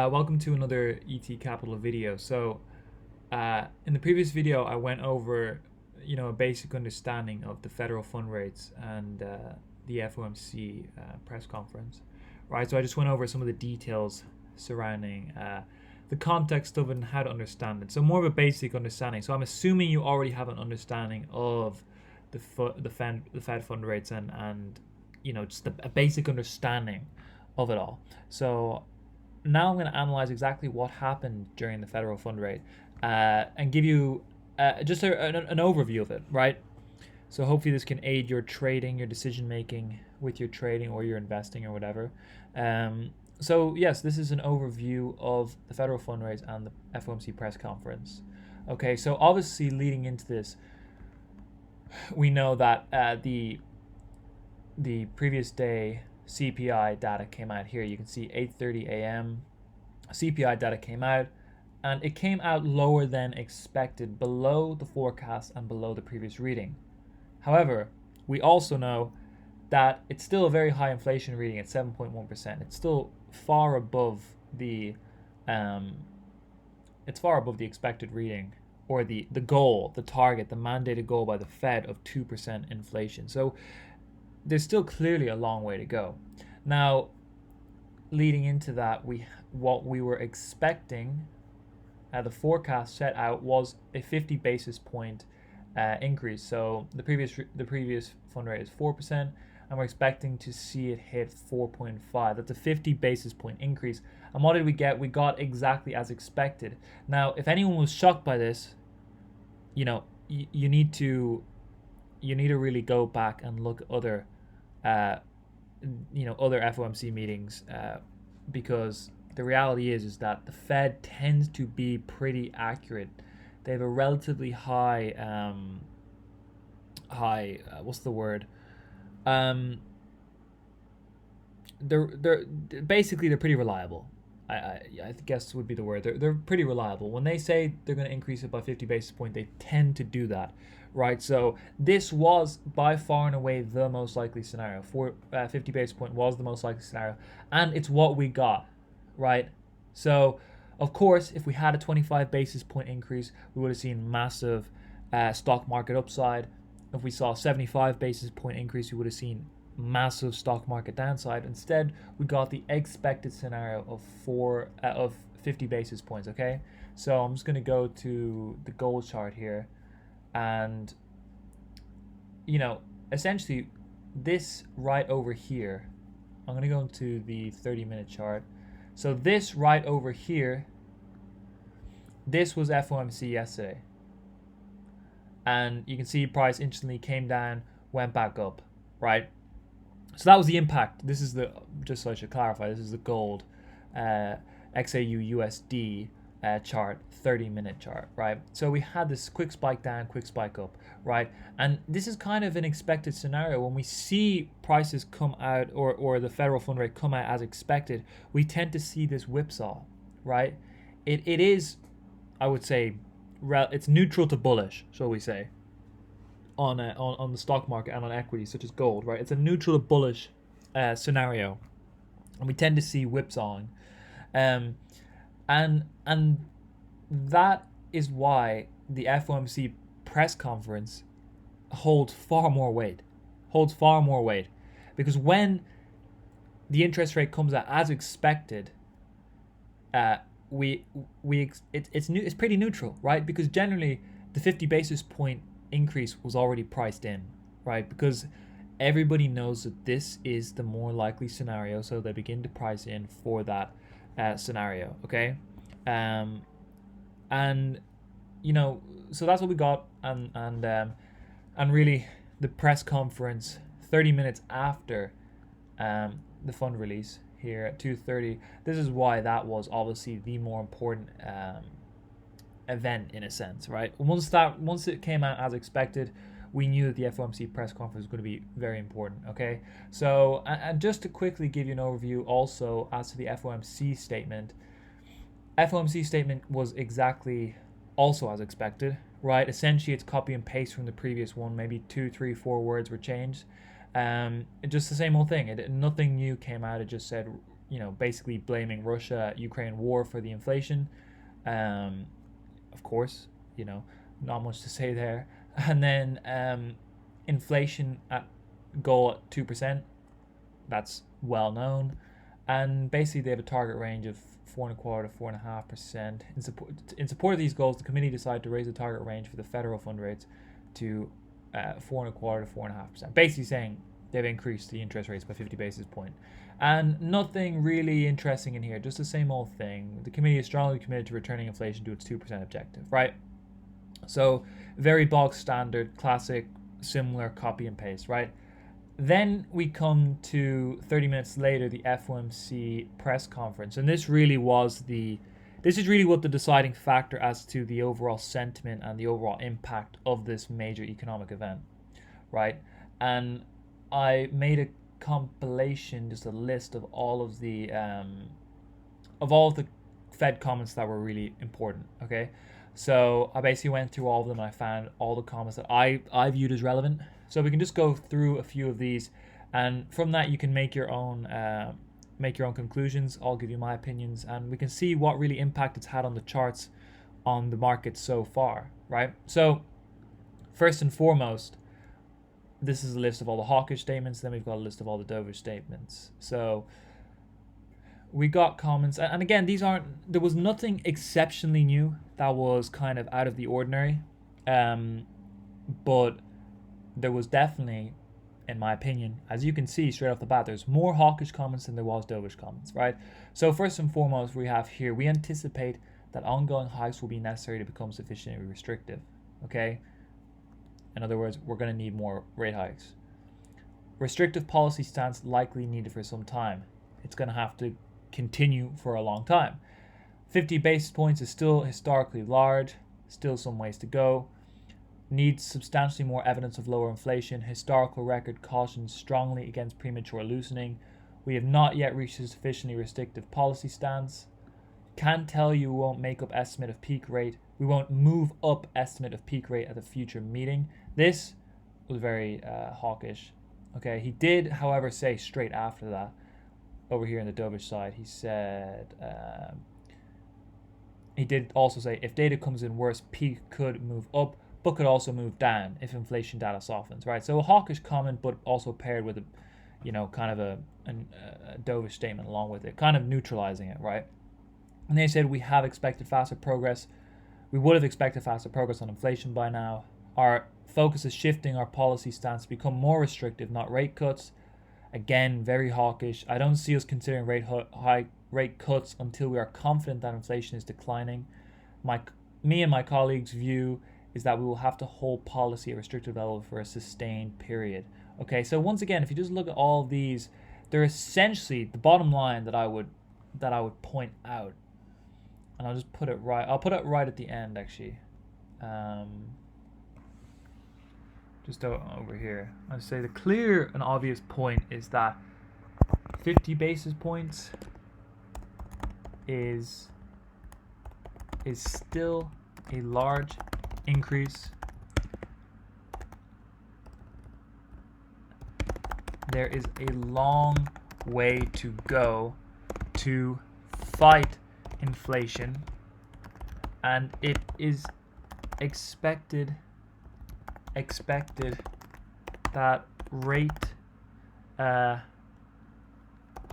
Welcome to another ET Capital video. In the previous video, I went over, a basic understanding of the federal fund rates and the FOMC press conference, right? So I just went over some of the details surrounding the context of it and how to understand it. So more of a basic understanding. So I'm assuming you already have an understanding of the Fed fund rates and just a basic understanding of it all. So now I'm going to analyze exactly what happened during the federal fund rate and give you just an overview of it, right? So hopefully this can aid your trading, your decision making with your trading or your investing or whatever. So yes, this is an overview of the federal fund rate and the FOMC press conference. Okay, so obviously leading into this, we know that the previous day CPI data came out here. You can see 8:30 a.m. CPI data came out, and it came out lower than expected, below the forecast and below the previous reading. However, we also know that it's still a very high inflation reading at 7.1%. It's still far above the expected reading, or the goal, the target, the mandated goal by the Fed of 2% inflation. So there's still clearly a long way to go. Now, leading into that, what we were expecting, the forecast set out was a 50 basis point increase. So the previous fund rate is 4%, and we're expecting to see it hit 4.5. That's a 50 basis point increase. And what did we get? We got exactly as expected. Now, if anyone was shocked by this, you need to really go back and look at other FOMC meetings, because the reality is that the Fed tends to be pretty accurate. They have a relatively high what's the word? They're basically they're pretty reliable. I guess would be the word. They're pretty reliable. When they say they're going to increase it by 50 basis points, they tend to do that, right? So this was by far and away the most likely scenario. 50 basis point was the most likely scenario, and it's what we got, right? So, of course, if we had a 25 basis point increase, we would have seen massive stock market upside. If we saw a 75 basis point increase, we would have seen massive stock market downside. Instead, we got the expected scenario of 50 basis points. Okay, so I'm just going to go to the gold chart here, and essentially this right over here, I'm going to go into the 30-minute chart. So this right over here, this was FOMC yesterday, and you can see price instantly came down, went back up, right? So that was the impact. This is just so I should clarify, this is the gold XAU USD chart, 30-minute chart, right? So we had this quick spike down, quick spike up, right? And this is kind of an expected scenario. When we see prices come out, or the federal fund rate come out as expected, we tend to see this whipsaw, right? It is, I would say, it's neutral to bullish, shall we say, on the stock market and on equities such as gold, right? It's a neutral to bullish scenario, and we tend to see whipsawing, and that is why the FOMC press conference holds far more weight, because when the interest rate comes out as expected, it's pretty neutral, right? Because generally the 50 basis point increase was already priced in, right? Because everybody knows that this is the more likely scenario, so they begin to price in for that scenario. Okay, and so that's what we got, and really the press conference 30 minutes after the fund release here at 2:30. This is why that was obviously the more important event in a sense, right? Once it came out as expected, we knew that the FOMC press conference was going to be very important. Okay, so and just to quickly give you an overview also as to the FOMC statement. FOMC statement was exactly also as expected, right? Essentially, it's copy and paste from the previous one. Maybe 2, 3, 4 words were changed. Just the same old thing. Nothing new came out. It just said basically blaming Russia-Ukraine war for the inflation. Of course, not much to say there. And then inflation at goal at 2%. That's well known. And basically, they have a target range of 4.25 to 4.5%. In support of these goals, the committee decided to raise the target range for the federal fund rates to 4.25 to 4.5%. Basically saying they've increased the interest rates by 50 basis points. And nothing really interesting in here, just the same old thing. The committee is strongly committed to returning inflation to its 2% objective, right? So very bog standard, classic, similar copy and paste, right? Then we come to 30 minutes later, the FOMC press conference. And this is really what the deciding factor as to the overall sentiment and the overall impact of this major economic event, right? And I made a compilation, just a list of all of the Fed comments that were really important, okay? So I basically went through all of them and I found all the comments that I viewed as relevant. So we can just go through a few of these, and from that you can make your own conclusions. I'll give you my opinions, and we can see what really impact it's had on the charts, on the market so far, right? So first and foremost, this is a list of all the hawkish statements. Then we've got a list of all the dovish statements. So we got comments, and again, there was nothing exceptionally new that was kind of out of the ordinary, but there was definitely, in my opinion, as you can see straight off the bat, there's more hawkish comments than there was dovish comments, right? So first and foremost, we anticipate that ongoing hikes will be necessary to become sufficiently restrictive, okay? In other words, we're going to need more rate hikes. Restrictive policy stance likely needed for some time. It's going to have to continue for a long time. 50 basis points is still historically large, still some ways to go. Needs substantially more evidence of lower inflation. Historical record cautions strongly against premature loosening. We have not yet reached a sufficiently restrictive policy stance. Can tell you we won't make up estimate of peak rate. We won't move up estimate of peak rate at a future meeting. This was very hawkish. Okay, he did, however, say straight after that, over here on the dovish side, he said, he did also say, if data comes in worse, peak could move up, but could also move down if inflation data softens, right? So a hawkish comment, but also paired with kind of a dovish statement along with it, kind of neutralizing it, right? And they said we would have expected faster progress on inflation by now. Our focus is shifting our policy stance to become more restrictive, not rate cuts. Again, very hawkish. I don't see us considering rate cuts until we are confident that inflation is declining. Me and my colleagues' view is that we will have to hold policy at restrictive level for a sustained period. Okay, so once again, if you just look at all these, they're essentially the bottom line that I would point out, and I'll just put it right. I'll put it right at the end, actually. Just over here. I'd say the clear and obvious point is that 50 basis points is still a large increase. There is a long way to go to fight inflation, and it is expected that rate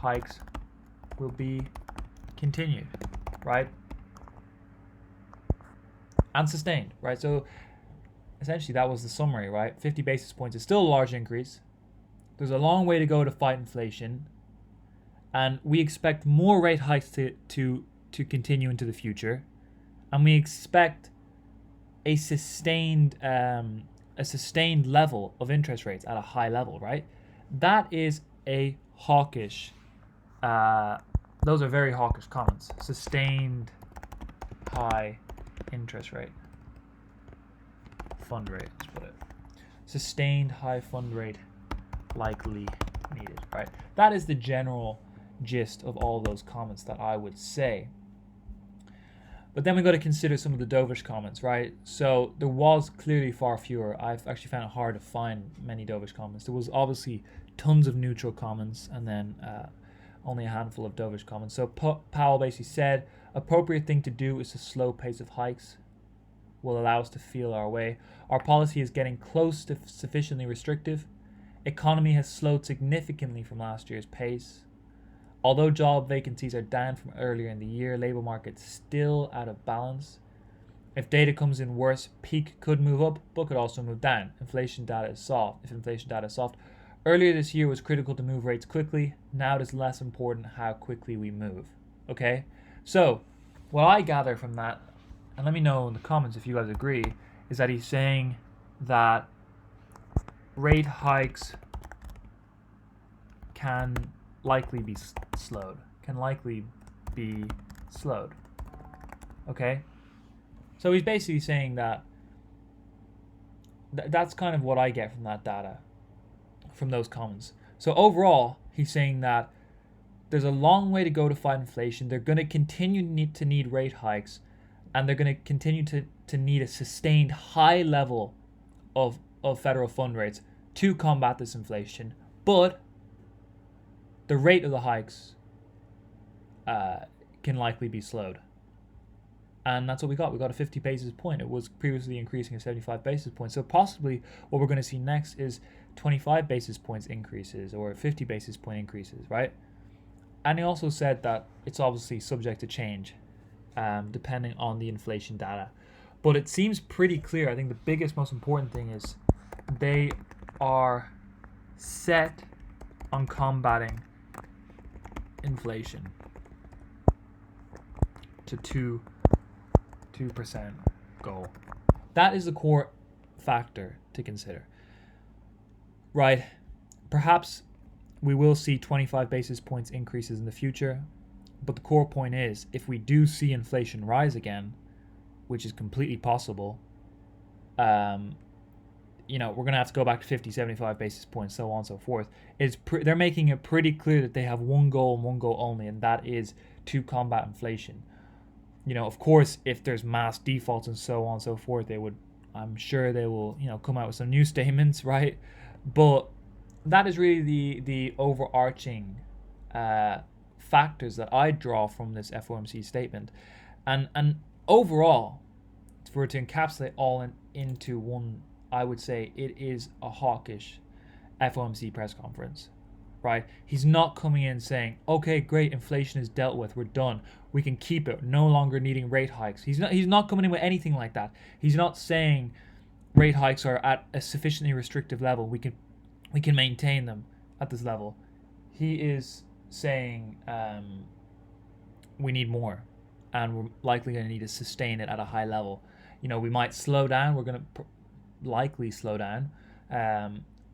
hikes will be continued, right? And sustained, right? So essentially that was the summary, right? 50 basis points is still a large increase. There's a long way to go to fight inflation, and we expect more rate hikes to continue into the future, and we expect a sustained level of interest rates at a high level, right? That is a hawkish. Those are very hawkish comments. Sustained high interest rate. Fund rate, let's put it. Sustained high fund rate likely needed, right? That is the general gist of all those comments that I would say. But then we got to consider some of the dovish comments, right? So there was clearly far fewer. I've actually found it hard to find many dovish comments. There was obviously tons of neutral comments, and then only a handful of dovish comments. So Powell basically said, appropriate thing to do is to slow pace of hikes will allow us to feel our way. Our policy is getting close to sufficiently restrictive. Economy has slowed significantly from last year's pace. Although job vacancies are down from earlier in the year, labor market's still out of balance. If data comes in worse, peak could move up, but could also move down. Inflation data is soft. If inflation data is soft, earlier this year was critical to move rates quickly. Now it is less important how quickly we move. Okay? So, what I gather from that, and let me know in the comments if you guys agree, is that he's saying that rate hikes can likely be slowed. Okay? So he's basically saying that that's kind of what I get from that data, from those comments. So overall, he's saying that there's a long way to go to fight inflation. They're going to continue to need rate hikes, and they're going to continue to need a sustained high level of federal fund rates to combat this inflation. But the rate of the hikes can likely be slowed. And that's what we got. We got a 50 basis point. It was previously increasing at 75 basis points. So possibly what we're going to see next is 25 basis points increases or 50 basis point increases, right? And he also said that it's obviously subject to change depending on the inflation data. But it seems pretty clear. I think the biggest, most important thing is they are set on combating inflation to 2% goal. That is the core factor to consider. Right? Perhaps we will see 25 basis points increases in the future, but the core point is if we do see inflation rise again, which is completely possible, we're going to have to go back to 50, 75 basis points, so on and so forth. They're making it pretty clear that they have one goal and one goal only, and that is to combat inflation. Of course, if there's mass defaults and so on and so forth, I'm sure they will, come out with some new statements, right? But that is really the overarching factors that I draw from this FOMC statement. And overall, for it to encapsulate all into one, I would say it is a hawkish FOMC press conference, right? He's not coming in saying, okay, great, inflation is dealt with, we're done, we can keep it, no longer needing rate hikes. He's not coming in with anything like that. He's not saying rate hikes are at a sufficiently restrictive level, we can maintain them at this level. He is saying we need more, and we're likely going to need to sustain it at a high level. We might slow down, we're going to likely slow down,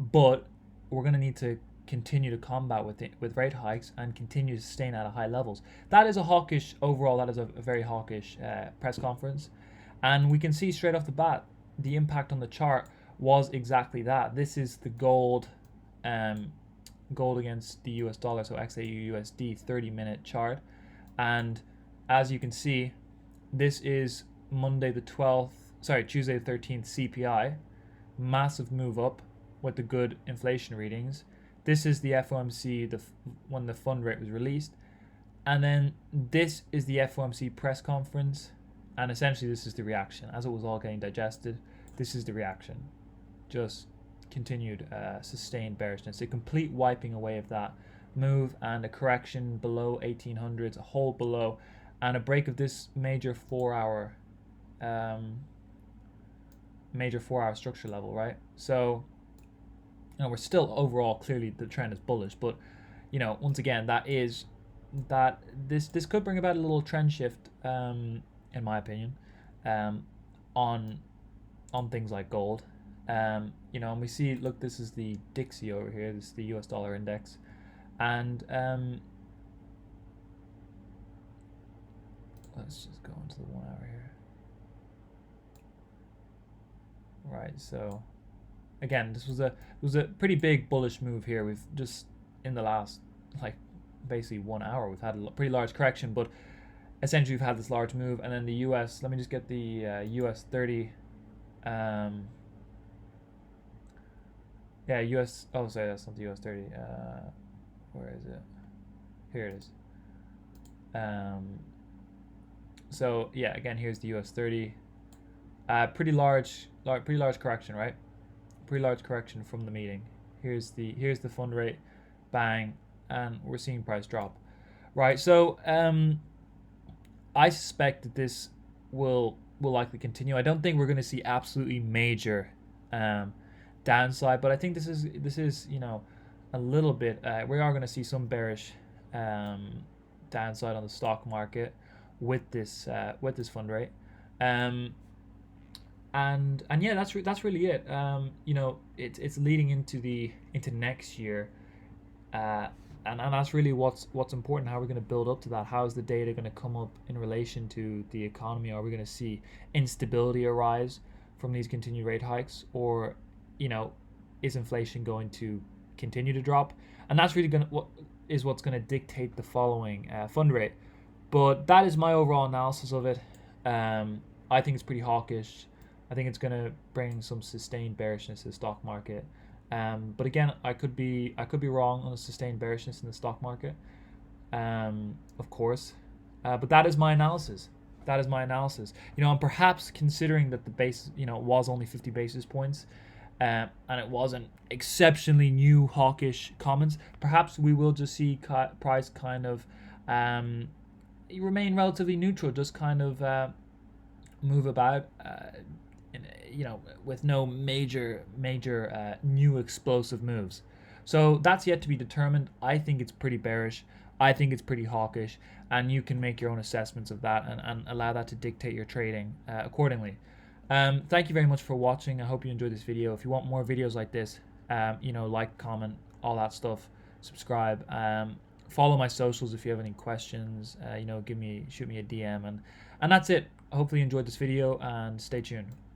but we're going to need to continue to combat with rate hikes and continue to sustain at a high levels. That is a hawkish, overall, that is a very hawkish press conference. And we can see straight off the bat, the impact on the chart was exactly that. This is the gold against the US dollar, so XAU-USD 30-minute chart. And as you can see, this is Tuesday the 13th CPI, massive move up with the good inflation readings. This is the FOMC when the fund rate was released. And then this is the FOMC press conference. And essentially this is the reaction. As it was all getting digested, this is the reaction. Just continued sustained bearishness. A complete wiping away of that move and a correction below 1800s, a hold below, and a break of this major 4-hour structure level, right? So we're still overall, clearly the trend is bullish, but once again, this could bring about a little trend shift, in my opinion, on things like gold. And we see, look, this is the Dixie over here, this is the US dollar index, and let's just go into the 1 hour here. Right, so again, this was a pretty big bullish move here. We've just, in the last, basically 1 hour, we've had a pretty large correction, but essentially we've had this large move. And then the US, let me just get the US 30, US, oh sorry, that's not the US 30, where is it? Here it is. So yeah, again, here's the US 30. Pretty large correction, right? Pretty large correction from the meeting. Here's the fund rate, bang, and we're seeing price drop, right? So I suspect that this will likely continue. I don't think we're going to see absolutely major downside, but I think this is a little bit. We are going to see some bearish downside on the stock market with this fund rate. And yeah, that's really it. It's leading into next year, and that's really what's important. How we're going to build up to that. How is the data going to come up in relation to the economy? Are we going to see instability arise from these continued rate hikes, or is inflation going to continue to drop? And that's really what's going to dictate the following fund rate. But that is my overall analysis of it. I think it's pretty hawkish. I think it's going to bring some sustained bearishness to the stock market. But again, I could be wrong on the sustained bearishness in the stock market, of course. But that is my analysis. And perhaps considering that the base, was only 50 basis points, and it wasn't exceptionally new hawkish comments, perhaps we will just see price kind of remain relatively neutral, just kind of move about. With no major new explosive moves. So that's yet to be determined. I think it's pretty bearish. I think it's pretty hawkish, and you can make your own assessments of that and allow that to dictate your trading accordingly. Thank you very much for watching. I hope you enjoyed this video. If you want more videos like this, like, comment, all that stuff, subscribe. Follow my socials if you have any questions. Shoot me a DM, and that's it. Hopefully you enjoyed this video, and stay tuned.